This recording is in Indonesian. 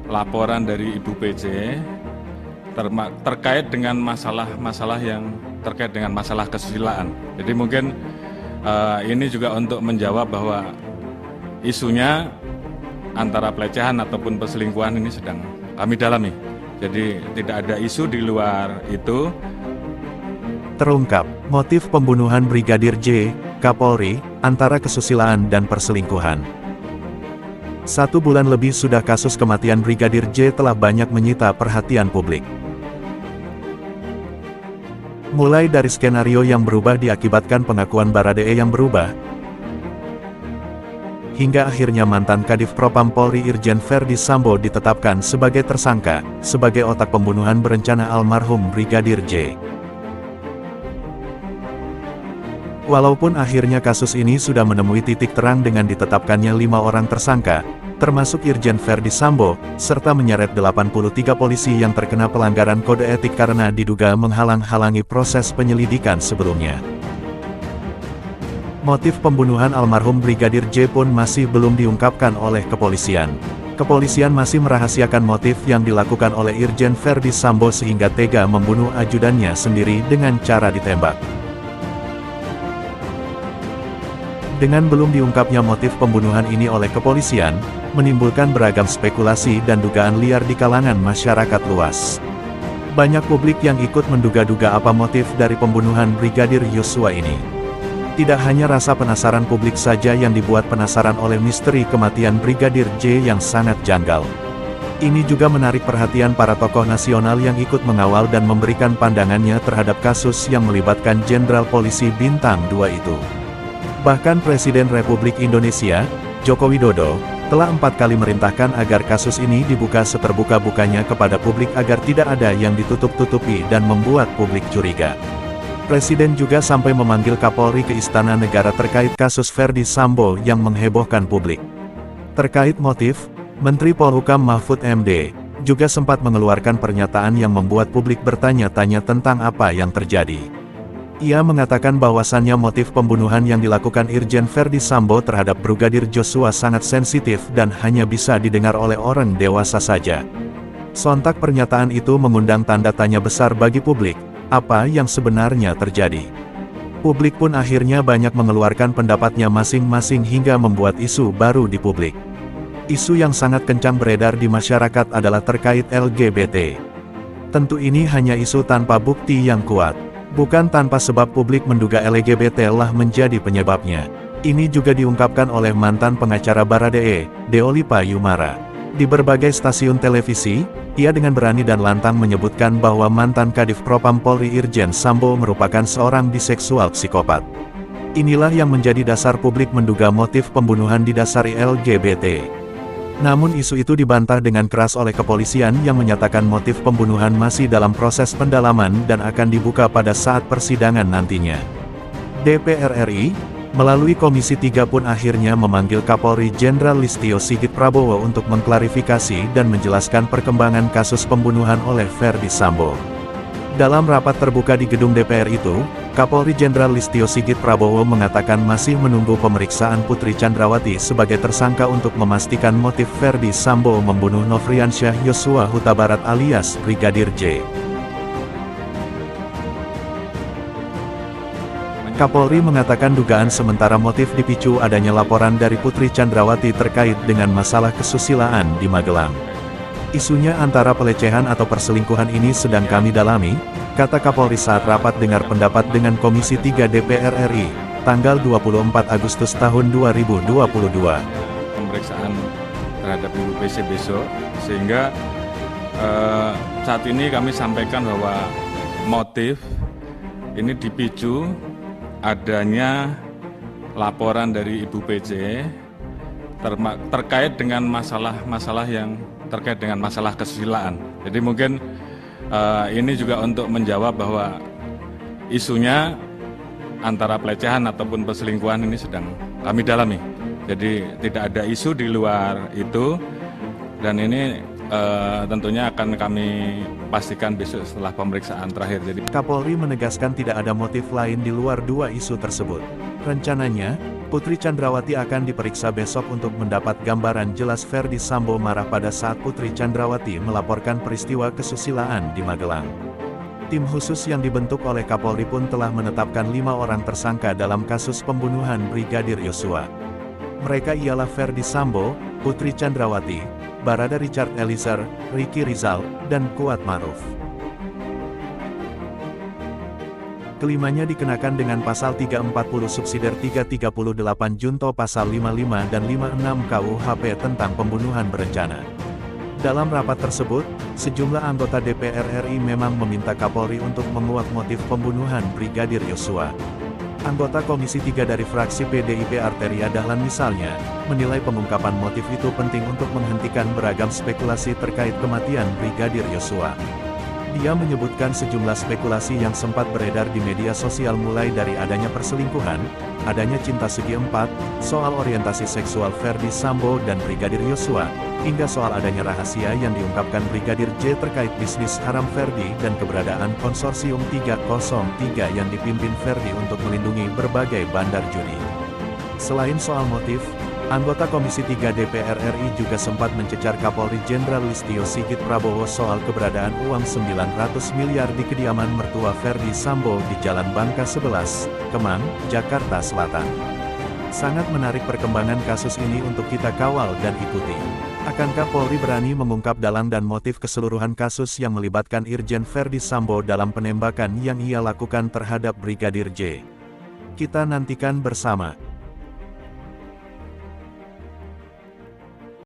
laporan dari Ibu PJ terkait dengan masalah-masalah yang terkait dengan masalah kesusilaan. Jadi mungkin ini juga untuk menjawab bahwa isunya antara pelecehan ataupun perselingkuhan ini sedang kami dalami. Jadi tidak ada isu di luar itu. Terungkap, motif pembunuhan Brigadir J, Kapolri, antara kesusilaan dan perselingkuhan. 1 bulan lebih sudah kasus kematian Brigadir J telah banyak menyita perhatian publik. Mulai dari skenario yang berubah diakibatkan pengakuan Baradae yang berubah, hingga akhirnya mantan Kadif Propam Polri Irjen Verdi Sambo ditetapkan sebagai tersangka, sebagai otak pembunuhan berencana almarhum Brigadir J. Walaupun akhirnya kasus ini sudah menemui titik terang dengan ditetapkannya 5 orang tersangka, termasuk Irjen Verdi Sambo, serta menyeret 83 polisi yang terkena pelanggaran kode etik karena diduga menghalang-halangi proses penyelidikan sebelumnya. Motif pembunuhan almarhum Brigadir J pun masih belum diungkapkan oleh kepolisian. Kepolisian masih merahasiakan motif yang dilakukan oleh Irjen Verdi Sambo sehingga tega membunuh ajudannya sendiri dengan cara ditembak. Dengan belum diungkapnya motif pembunuhan ini oleh kepolisian, menimbulkan beragam spekulasi dan dugaan liar di kalangan masyarakat luas. Banyak publik yang ikut menduga-duga apa motif dari pembunuhan Brigadir Yosua ini. Tidak hanya rasa penasaran publik saja yang dibuat penasaran oleh misteri kematian Brigadir J yang sangat janggal. Ini juga menarik perhatian para tokoh nasional yang ikut mengawal dan memberikan pandangannya terhadap kasus yang melibatkan Jenderal Polisi Bintang 2 itu. Bahkan Presiden Republik Indonesia, Joko Widodo, telah 4 kali merintahkan agar kasus ini dibuka seterbuka-bukanya kepada publik agar tidak ada yang ditutup-tutupi dan membuat publik curiga. Presiden juga sampai memanggil Kapolri ke Istana Negara terkait kasus Verdi Sambo yang menghebohkan publik. Terkait motif, Menteri Polhukam Mahfud MD, juga sempat mengeluarkan pernyataan yang membuat publik bertanya-tanya tentang apa yang terjadi. Ia mengatakan bahwasannya motif pembunuhan yang dilakukan Irjen Verdi Sambo terhadap Brigadir Joshua sangat sensitif dan hanya bisa didengar oleh orang dewasa saja. Sontak pernyataan itu mengundang tanda tanya besar bagi publik, apa yang sebenarnya terjadi. Publik pun akhirnya banyak mengeluarkan pendapatnya masing-masing hingga membuat isu baru di publik. Isu yang sangat kencang beredar di masyarakat adalah terkait LGBT. Tentu ini hanya isu tanpa bukti yang kuat. Bukan tanpa sebab publik menduga LGBT lah menjadi penyebabnya. Ini juga diungkapkan oleh mantan pengacara Baradae, Deolipa Yumara. Di berbagai stasiun televisi, ia dengan berani dan lantang menyebutkan bahwa mantan Kadif Propam Polri Irjen Sambo merupakan seorang biseksual psikopat. Inilah yang menjadi dasar publik menduga motif pembunuhan didasari LGBT. Namun isu itu dibantah dengan keras oleh kepolisian yang menyatakan motif pembunuhan masih dalam proses pendalaman dan akan dibuka pada saat persidangan nantinya. DPR RI, melalui Komisi 3 pun akhirnya memanggil Kapolri Jenderal Listio Sigit Prabowo untuk mengklarifikasi dan menjelaskan perkembangan kasus pembunuhan oleh Verdi Sambo. Dalam rapat terbuka di gedung DPR itu, Kapolri Jenderal Listio Sigit Prabowo mengatakan masih menunggu pemeriksaan Putri Chandrawati sebagai tersangka untuk memastikan motif Verdi Sambo membunuh Nofriansyah Yosua Huta Barat alias Brigadir J. Kapolri mengatakan dugaan sementara motif dipicu adanya laporan dari Putri Chandrawati terkait dengan masalah kesusilaan di Magelang. Isunya antara pelecehan atau perselingkuhan ini sedang kami dalami, kata Kapolri saat rapat dengar pendapat dengan Komisi 3 DPR RI, tanggal 24 Agustus tahun 2022. Pemeriksaan terhadap Ibu PC besok, sehingga saat ini kami sampaikan bahwa motif ini dipicu adanya laporan dari Ibu PC terkait dengan masalah-masalah yang terkait dengan masalah kesusilaan. Jadi mungkin ini juga untuk menjawab bahwa isunya antara pelecehan ataupun perselingkuhan ini sedang kami dalami. Jadi tidak ada isu di luar itu, dan ini tentunya akan kami pastikan besok setelah pemeriksaan terakhir. Jadi Kapolri menegaskan tidak ada motif lain di luar 2 isu tersebut. Rencananya, Putri Chandrawati akan diperiksa besok untuk mendapat gambaran jelas Ferdy Sambo marah pada saat Putri Chandrawati melaporkan peristiwa kesusilaan di Magelang. Tim khusus yang dibentuk oleh Kapolri pun telah menetapkan 5 orang tersangka dalam kasus pembunuhan Brigadir Yosua. Mereka ialah Ferdy Sambo, Putri Chandrawati, Barada Richard Eliezer, Ricky Rizal, dan Kuat Maruf. Kelimanya dikenakan dengan pasal 340 subsidiar 338 junto pasal 55 dan 56 KUHP tentang pembunuhan berencana. Dalam rapat tersebut, sejumlah anggota DPR RI memang meminta Kapolri untuk menguak motif pembunuhan Brigadir Yosua. Anggota Komisi 3 dari fraksi PDIP Arteria Dahlan misalnya, menilai pengungkapan motif itu penting untuk menghentikan beragam spekulasi terkait kematian Brigadir Yosua. Dia menyebutkan sejumlah spekulasi yang sempat beredar di media sosial mulai dari adanya perselingkuhan, adanya cinta segi empat, soal orientasi seksual Ferdy Sambo dan Brigadir Yosua, hingga soal adanya rahasia yang diungkapkan Brigadir J terkait bisnis haram Ferdy dan keberadaan konsorsium 303 yang dipimpin Ferdy untuk melindungi berbagai bandar judi. Selain soal motif, anggota Komisi 3 DPR RI juga sempat mencecar Kapolri Jenderal Listio Sigit Prabowo soal keberadaan uang 900 miliar di kediaman mertua Ferdy Sambo di Jalan Bangka 11, Kemang, Jakarta Selatan. Sangat menarik perkembangan kasus ini untuk kita kawal dan ikuti. Akankah Polri berani mengungkap dalang dan motif keseluruhan kasus yang melibatkan Irjen Ferdy Sambo dalam penembakan yang ia lakukan terhadap Brigadir J? Kita nantikan bersama.